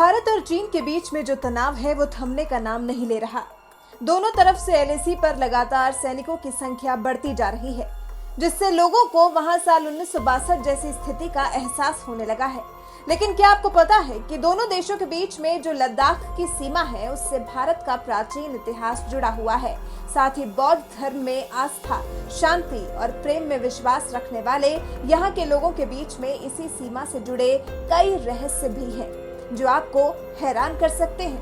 भारत और चीन के बीच में जो तनाव है वो थमने का नाम नहीं ले रहा। दोनों तरफ से एलएसी पर लगातार सैनिकों की संख्या बढ़ती जा रही है, जिससे लोगों को वहां साल 1962 जैसी स्थिति का एहसास होने लगा है। लेकिन क्या आपको पता है कि दोनों देशों के बीच में जो लद्दाख की सीमा है उससे भारत का प्राचीन इतिहास जुड़ा हुआ है। साथ ही बौद्ध धर्म में आस्था, शांति और प्रेम में विश्वास रखने वाले यहाँ के लोगों के बीच में इसी सीमा से जुड़े कई रहस्य भी हैं जो आपको हैरान कर सकते हैं।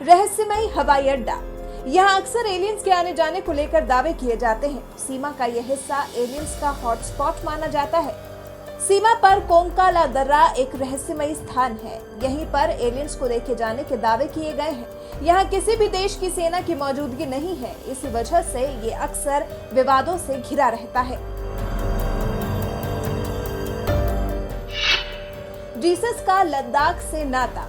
रहस्यमयी हवाई अड्डा। यहाँ अक्सर एलियंस के आने जाने को लेकर दावे किए जाते हैं। सीमा का यह हिस्सा एलियंस का हॉटस्पॉट माना जाता है। सीमा पर कोंकाला दर्रा एक रहस्यमयी स्थान है। यहीं पर एलियंस को देखे जाने के दावे किए गए हैं। यहाँ किसी भी देश की सेना की मौजूदगी नहीं है, इसी वजह से ये अक्सर विवादों से घिरा रहता है। जीसस का लद्दाख से नाता।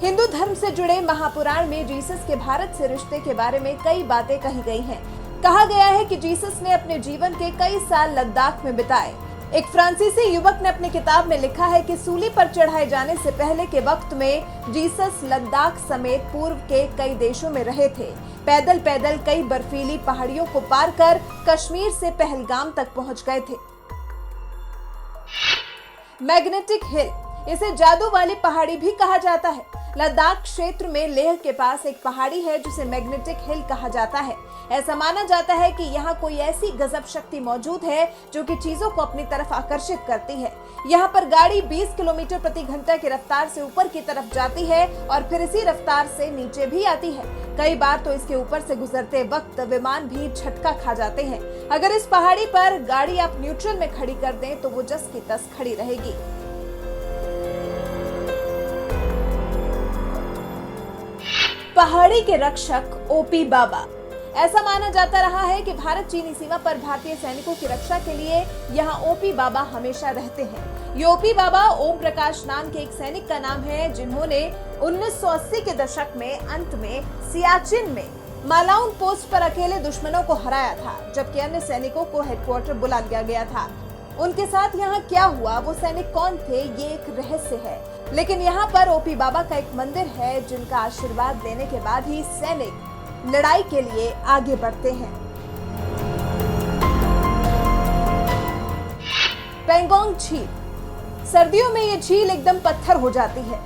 हिंदू धर्म से जुड़े महापुराण में जीसस के भारत से रिश्ते के बारे में कई बातें कही गई हैं। कहा गया है कि जीसस ने अपने जीवन के कई साल लद्दाख में बिताए। एक फ्रांसीसी युवक ने अपनी किताब में लिखा है कि सूली पर चढ़ाए जाने से पहले के वक्त में जीसस लद्दाख समेत पूर्व के कई देशों में रहे थे। पैदल पैदल कई बर्फीली पहाड़ियों को पार कर कश्मीर से पहलगाम तक पहुंच गए थे। मैग्नेटिक हिल, इसे जादू वाली पहाड़ी भी कहा जाता है। लद्दाख क्षेत्र में लेह के पास एक पहाड़ी है जिसे मैग्नेटिक हिल कहा जाता है। ऐसा माना जाता है कि यहाँ कोई ऐसी गजब शक्ति मौजूद है जो कि चीजों को अपनी तरफ आकर्षित करती है। यहाँ पर गाड़ी 20 किलोमीटर प्रति घंटा की रफ्तार से ऊपर की तरफ जाती है और फिर इसी रफ्तार से नीचे भी आती है। कई बार तो इसके ऊपर से गुजरते वक्त विमान भी झटका खा जाते हैं। अगर इस पहाड़ी पर गाड़ी आप न्यूट्रल में खड़ी कर दें तो वो जस की तस खड़ी रहेगी। पहाड़ी के रक्षक ओपी बाबा। ऐसा माना जाता रहा है कि भारत चीनी सीमा पर भारतीय सैनिकों की रक्षा के लिए यहाँ ओपी बाबा हमेशा रहते हैं। ये ओपी बाबा ओम प्रकाश नाम के एक सैनिक का नाम है जिन्होंने 1980 के दशक में अंत में सियाचिन में मालाउन पोस्ट पर अकेले दुश्मनों को हराया था, जबकि अन्य सैनिकों को हेडक्वार्टर बुला लिया गया था। उनके साथ यहाँ क्या हुआ, वो सैनिक कौन थे, ये एक रहस्य है। लेकिन यहाँ पर ओपी बाबा का एक मंदिर है जिनका आशीर्वाद लेने के बाद ही सैनिक लड़ाई के लिए आगे बढ़ते हैं। पेंगोंग झील। सर्दियों में ये झील एकदम पत्थर हो जाती है।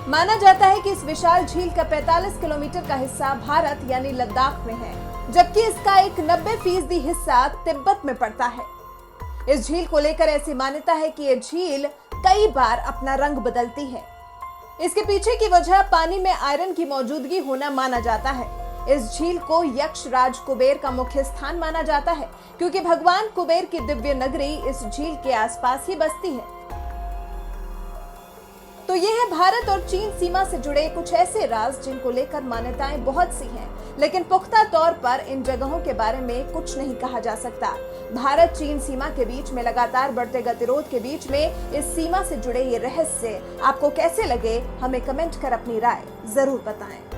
माना जाता है कि इस विशाल झील का 45 किलोमीटर का हिस्सा भारत यानी लद्दाख में है, जबकि इसका एक 90% हिस्सा तिब्बत में पड़ता है। इस झील को लेकर ऐसी मान्यता है कि यह झील कई बार अपना रंग बदलती है। इसके पीछे की वजह पानी में आयरन की मौजूदगी होना माना जाता है। इस झील को यक्ष राज कुबेर का मुख्य स्थान माना जाता है, क्योंकि भगवान कुबेर की दिव्य नगरी इस झील के आसपास ही बसती है। तो ये है भारत और चीन सीमा से जुड़े कुछ ऐसे राज जिनको लेकर मान्यताएं बहुत सी हैं, लेकिन पुख्ता तौर पर इन जगहों के बारे में कुछ नहीं कहा जा सकता। भारत चीन सीमा के बीच में लगातार बढ़ते गतिरोध के बीच में इस सीमा से जुड़े ये रहस्य आपको कैसे लगे, हमें कमेंट कर अपनी राय जरूर बताएं।